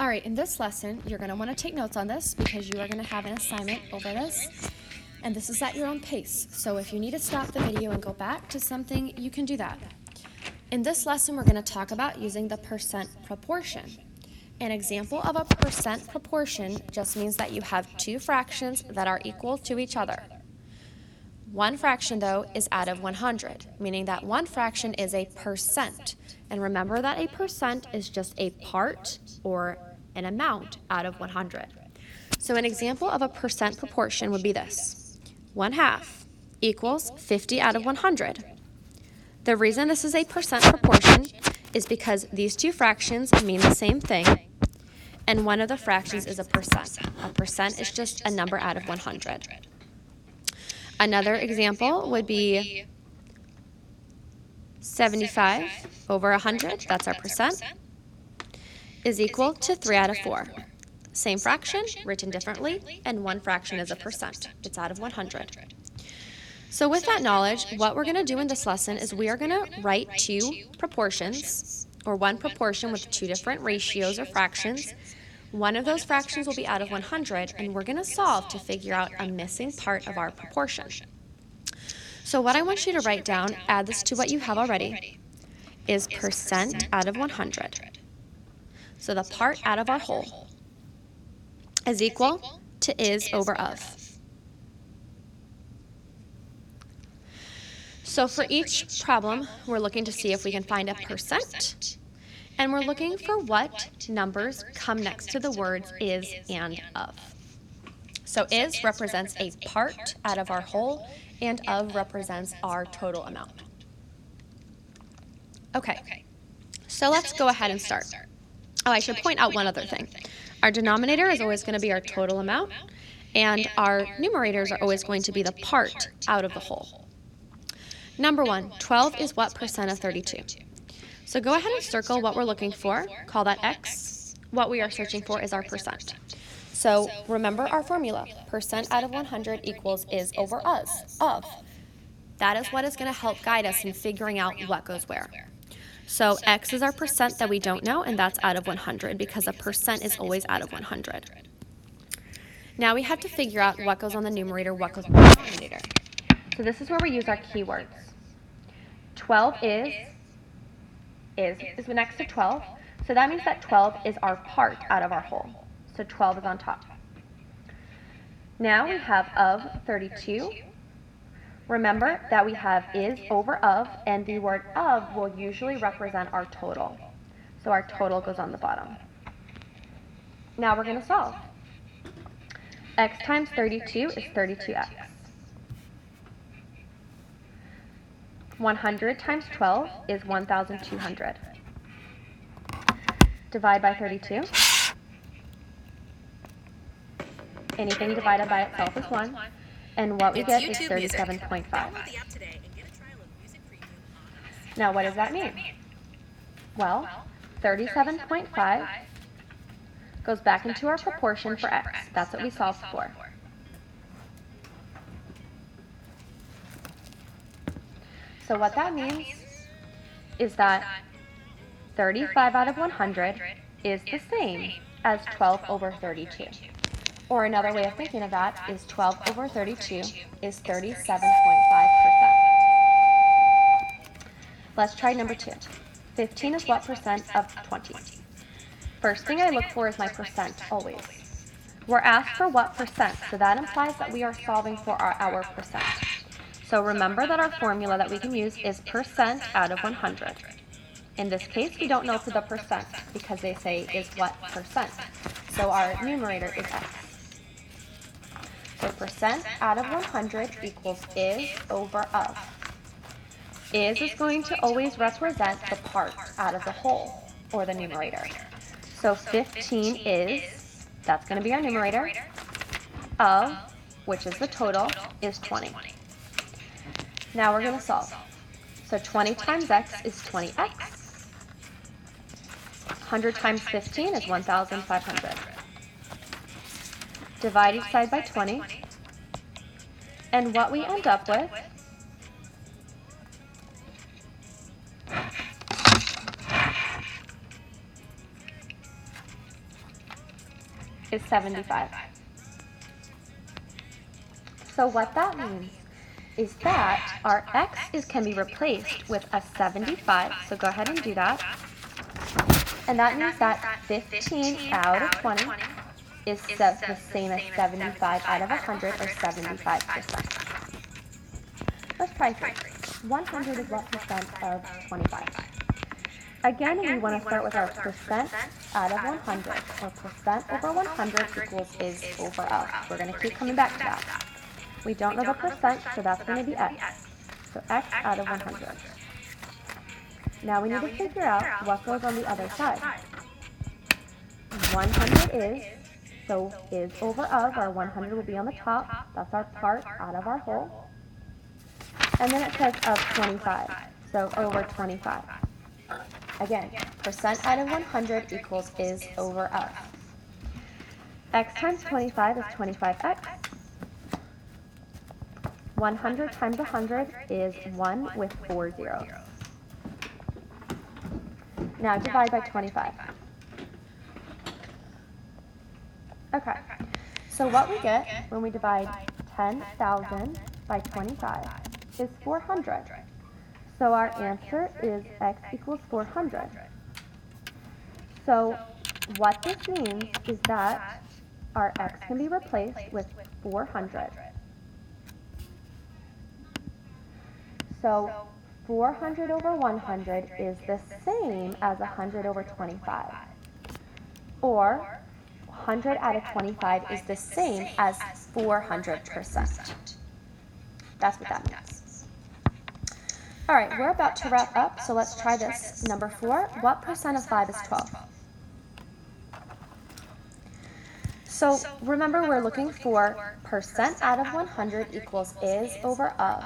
All right, in this lesson, you're going to want to take notes on this because you are going to have an assignment over this. And this is at your own pace. So if you need to stop the video and go back to something, you can do that. In this lesson, we're going to talk about using the percent proportion. An example of a percent proportion just means that you have two fractions that are equal to each other. One fraction, though, is out of 100, meaning that one fraction is a percent. And remember that a percent is just a part or an amount out of 100. So an example of a percent proportion would be this. 1/2 equals 50 out of 100. The reason this is a percent proportion is because these two fractions mean the same thing, and one of the fractions is a percent. A percent is just a number out of 100. Another example would be 75 over 100, that's our percent, is equal to 3 out of 4. Same fraction, written differently, and one fraction is a percent. It's out of 100. So with that knowledge, what we're going to do in this lesson is we are going to write two proportions, or one proportion with two different ratios or fractions. One of those fractions will be out of 100, and we're going to solve to figure out a missing part of our proportion. So what I want you to write down, add this to what you have already, is percent out of 100. So the part out of our whole is equal to is over of. So for each problem, we're looking to see if we can find a percent, and we're looking for what numbers come next to the words is and of. So is represents a part out of our whole, and of represents our total amount. Okay, so let's go ahead and start. Oh, I should point out one other thing. Our denominator is always going to be our total amount, and our numerators are always going to be the part out of the whole. Number 1, 12 is what percent of 32? So go ahead and circle what we're looking for, call that X. What we are searching for is our percent. So remember our formula, percent out of 100 equals is over us, of. That is what is going to help guide us in figuring out what goes where. So X is our percent that we don't know, and that's out of 100 because a percent is always out of 100. Now we have to figure out what goes on the numerator, what goes on the denominator. So this is where we use our keywords. 12 is next to 12, so that means that 12 is our part out of our whole. So 12 is on top. Now we have of 32. Remember that we have is over of, and the word of will usually represent our total. So our total goes on the bottom. Now we're going to solve. X times 32 is 32x. 100 times 12 is 1,200. Divide by 32. Anything divided by itself is 1. And what we get is 37.5. Now what does that mean? Well, 37.5 goes back into our proportion for X. That's what we solved for. So what that means is that 35 out of 100 is the same as 12 over 32. Or another way of thinking of that is 12 over 32 is 37.5%. Let's try number 2. 15 is what percent of 20? First thing I look for is my percent, always. We're asked for what percent, so that implies that we are solving for our percent. So remember that our formula that we can use is percent out of 100. In this case, we don't know for the percent because they say is what percent. So our numerator is X. So percent out of 100 equals is over of. Is going to always represent the part out of the whole, or the numerator. So 15 is, that's going to be our numerator, of, which is the total, is 20. Now we're going to solve. So 20 times X is 20X. 100 times 15 is 1,500. Divide each side by 20. And what we end up with is 75. So what that means is that our x can be replaced with a 75, so go ahead and do that. And that means that 15 out of 20 is the same as 75 out of 100, or 75%. Let's try 3. 100 is what percent of 25? Again, we want to start with our percent out of 100, or percent over 100 equals is over of. We're going to keep coming back to that. We don't know the percent, so that's going to be x. So x out of 100. Now we need to figure out what goes on the other side. 100 is, so is over of, our 100 will be on the top. That's our part out of our whole. And then it says of 25, so over 25. Again, percent out of 100 equals is over of. X times 25 is 25x. 100 times 100 is 1 with 4 zeros. Now divide by 25. Okay, so what we get when we divide 10,000 by 25 is 400. So our answer is x equals 400. So what this means is that our x can be replaced with 400. So 400 over 100 is the same as 100 over 25. Or 100 out of 25 is the same as 400%. That's what that means. All right, we're about to wrap up, so let's try this. Number 4, what percent of 5 is 12? So remember, we're looking for percent out of 100 equals is over of,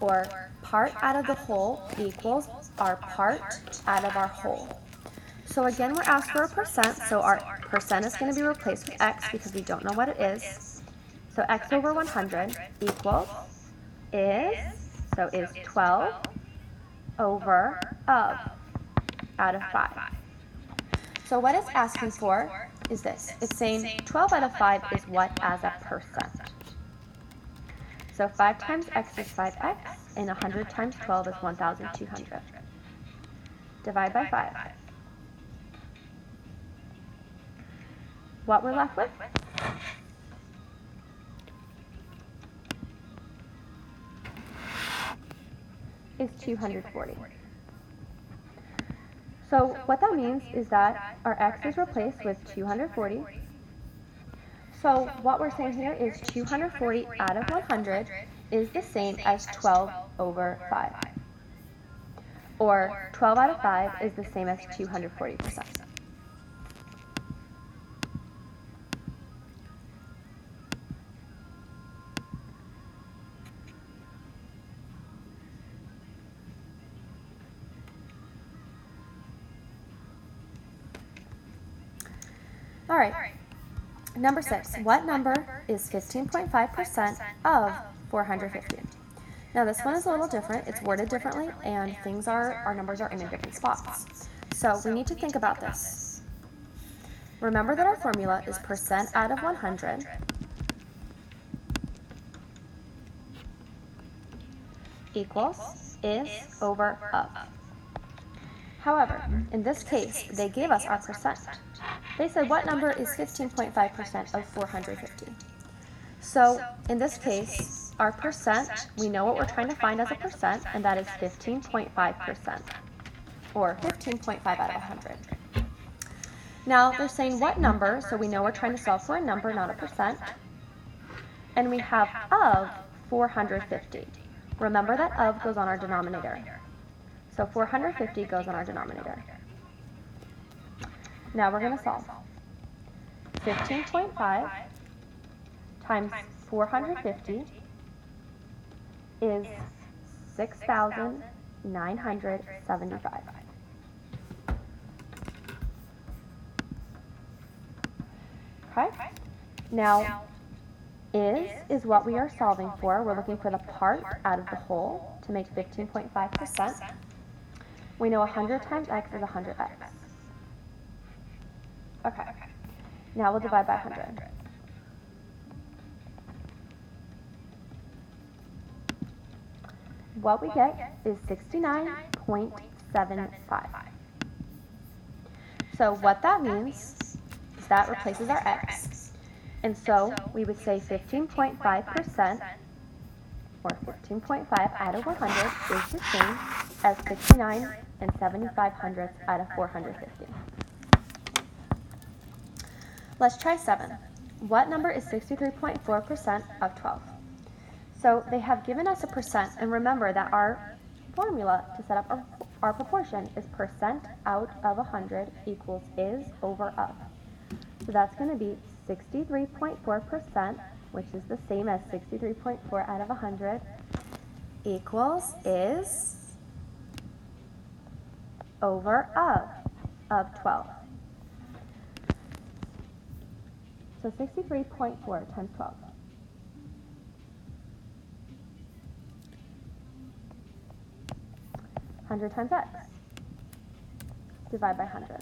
or part out of the whole equals our part out of our whole. So again, we're asked for a percent, so our percent is going to be replaced with x because we don't know what it is. So x over 100 equals is, so is 12 over of out of 5. So what it's asking for is this. It's saying 12 out of 5 is what as a percent. So 5 times x is 5x, and 100 times 12 is 1,200. Divide by 5. What we're left with? Is 240. So what that means is that our x is replaced with 240. So what we're saying here is 240 out of 100 is the same as 12 over 5. Or 12 out of 5 is the same as 240%. All right, number 6, what number is 15.5% of 450? Now this one is a little different, it's worded differently, and our numbers are in different spots. So we need to think about this. Remember that our formula is percent out of 100 equals is over of. However, in this case, they gave us our percent. They said, what number is 15.5% of 450? So in this case, our percent, we know what we're trying to find as a percent, and that is 15.5%, or 15.5 out of 100. Now they're saying what number, so we know we're trying to solve for a number, not a percent, and we have of 450. Remember that of goes on our denominator. So 450 goes on our denominator. Now we're going to solve. 15.5 times 450 is 6,975. Okay? Now, is what we are solving for. We're looking for the part out of the whole to make 15.5%. We know 100 times x is 100x. Okay. Now we'll divide by 100. What we get is 69.75. So what that means is that replaces our x. And so we would say 15.5% or 15.5 out of 100 is the same as 69 and 75/100 out of 450. Let's try 7. What number is 63.4% of 12? So they have given us a percent, and remember that our formula to set up our proportion is percent out of 100 equals is over of. So that's going to be 63.4%, which is the same as 63.4 out of 100, equals is over of 12. So 63.4 times 12. 100 times x. Divide by 100.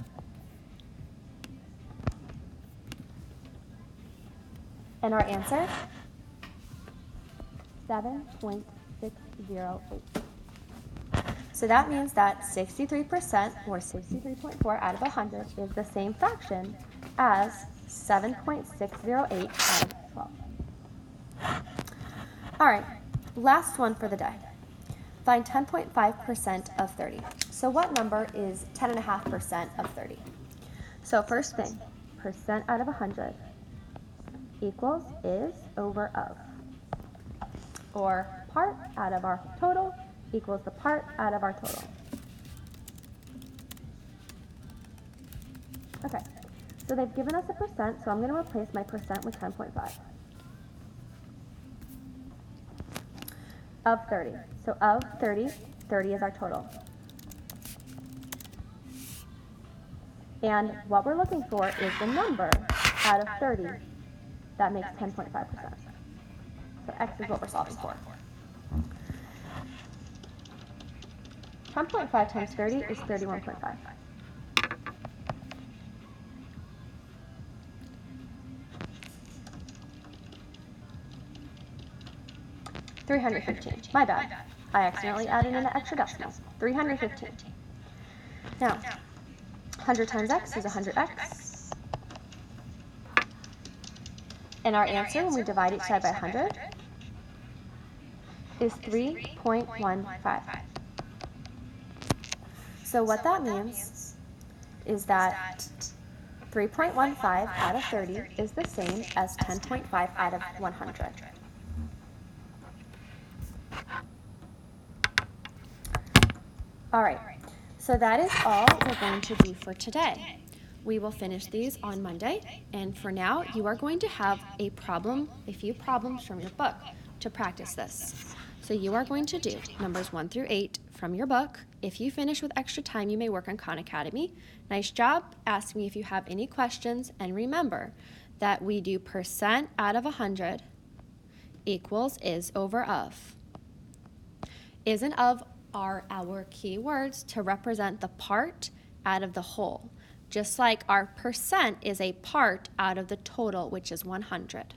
And our answer, 7.608. So that means that 63% or 63.4 out of 100 is the same fraction as 7.608 out of 12. All right, last one for the day. Find 10.5% of 30. So what number is 10.5% of 30? So first thing, percent out of 100 equals is over of. Or part out of our total equals the part out of our total. Okay, so they've given us a percent, so I'm going to replace my percent with 10.5. Of 30. So of 30, 30 is our total. And what we're looking for is the number out of 30 that makes 10.5%. So x is what we're solving for. 10.5 times 30 is 31.5. $315. My bad. I accidentally added in an extra decimal. 315. Now, 100 times x is 100x. And our answer, when we divide each side by 100, is 3.15. So what that means is that 3.15 out of 30 is the same as 10.5 out of 100. All right, so that is all we're going to do for today. We will finish these on Monday, and for now, you are going to have a few problems from your book to practice this. So you are going to do numbers 1 through 8 from your book. If you finish with extra time, you may work on Khan Academy. Nice job. Ask me if you have any questions, and remember that we do percent out of 100 equals is over of. Is and of are our key words to represent the part out of the whole, just like our percent is a part out of the total, which is 100.